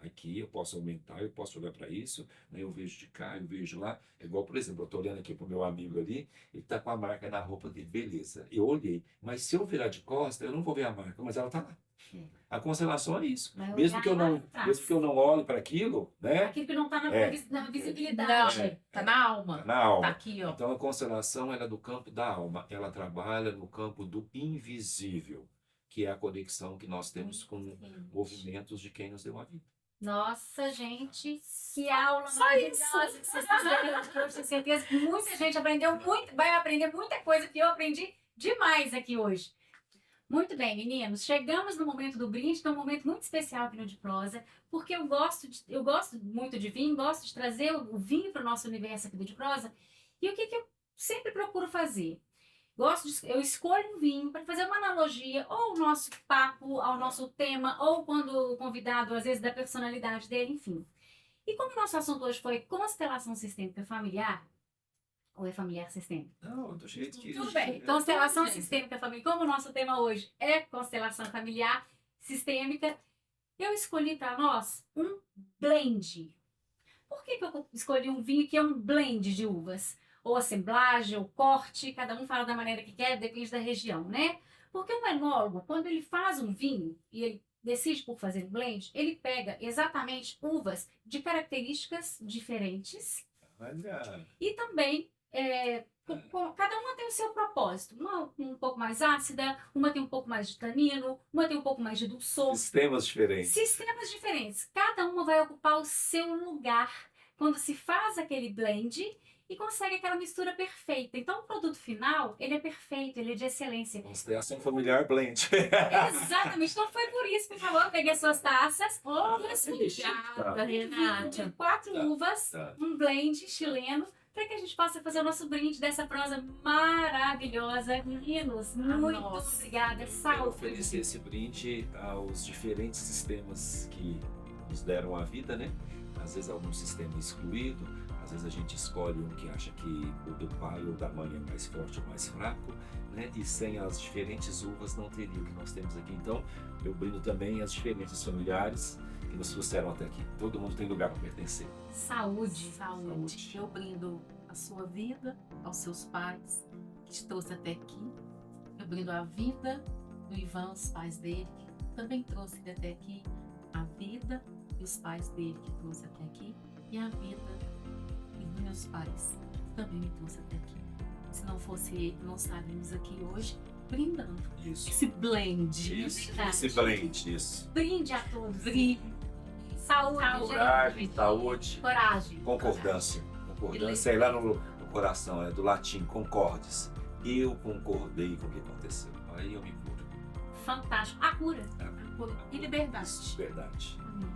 aqui, eu posso aumentar, eu posso olhar para isso, né? Eu vejo de cá, eu vejo lá. É igual, por exemplo, eu estou olhando aqui para o meu amigo ali, ele está com a marca na roupa dele, beleza. Eu olhei, mas se eu virar de costa, eu não vou ver a marca, mas ela está lá. A constelação é isso. Mesmo que eu não olhe para aquilo, né? Aquilo que não está na visibilidade. Não, está na alma. Tá na alma. Tá aqui, ó. Então a constelação ela é do campo da alma, ela trabalha no campo do invisível, que é a conexão que nós temos com movimentos de quem nos deu a vida. Nossa, gente, que aula Só maravilhosa que vocês fizeram aqui hoje. Tenho certeza que muita gente aprendeu muito, vai aprender muita coisa que eu aprendi demais aqui hoje. Muito bem, meninos. Chegamos no momento do brinde, que é um momento muito especial aqui no De Prosa, porque eu gosto muito de vinho, gosto de trazer o vinho para o nosso universo aqui do De Prosa. E o que eu sempre procuro fazer? Eu escolho um vinho para fazer uma analogia, ou ao nosso papo, ao nosso tema, ou quando o convidado, às vezes, da personalidade dele, enfim. E como o nosso assunto hoje foi constelação sistêmica familiar, ou é familiar sistêmica? Não, do jeito que... Tudo bem. Constelação sistêmica familiar. Como o nosso tema hoje é constelação familiar sistêmica, eu escolhi para nós um blend. Por que eu escolhi um vinho que é um blend de uvas? Ou assemblagem, ou corte, cada um fala da maneira que quer, depende da região, né? Porque um enólogo, quando ele faz um vinho e ele decide por fazer um blend, ele pega exatamente uvas de características diferentes Olha, e também cada uma tem o seu propósito. Uma um pouco mais ácida, uma tem um pouco mais de tanino, uma tem um pouco mais de dulçor. sistemas diferentes. Sistemas diferentes. Cada uma vai ocupar o seu lugar quando se faz aquele blend e consegue aquela mistura perfeita. Então, o produto final, ele é perfeito, ele é de excelência. Constelação familiar blend. Exatamente. Então, foi por isso que, por favor, eu peguei as suas taças. Obrigada, Renata. 4 uvas, Tá. um blend chileno, para que a gente possa fazer o nosso brinde dessa prosa maravilhosa. Meninos, muito Nossa. obrigada. Quero Saúde. oferecer esse brinde aos diferentes sistemas que nos deram a vida, né? Às vezes algum sistema excluído, às vezes a gente escolhe um que acha que o do pai ou da mãe é mais forte ou mais fraco, né? E sem as diferentes uvas não teria o que nós temos aqui. Então, eu brindo também as diferenças familiares que nos trouxeram até aqui. Todo mundo tem lugar para pertencer. Saúde. Saúde. Eu brindo a sua vida, aos seus pais, que te trouxe até aqui. Eu brindo a vida do Ivan, os pais dele, que também trouxe ele até aqui. A vida e os pais dele, que trouxe até aqui. E a vida dos meus pais, que também me trouxe até aqui. Se não fosse ele, não estaríamos aqui hoje brindando. Isso. Esse blend. Isso. Verdade. Esse blend, isso. Brinde a todos. Brinde. Saúde, gente. Coragem, saúde, Coragem. concordância. Concordância é lá no coração, é do latim, concordes. Eu concordei com o que aconteceu. Aí eu me curo. Fantástico. A cura. E liberdade. Verdade. Uhum.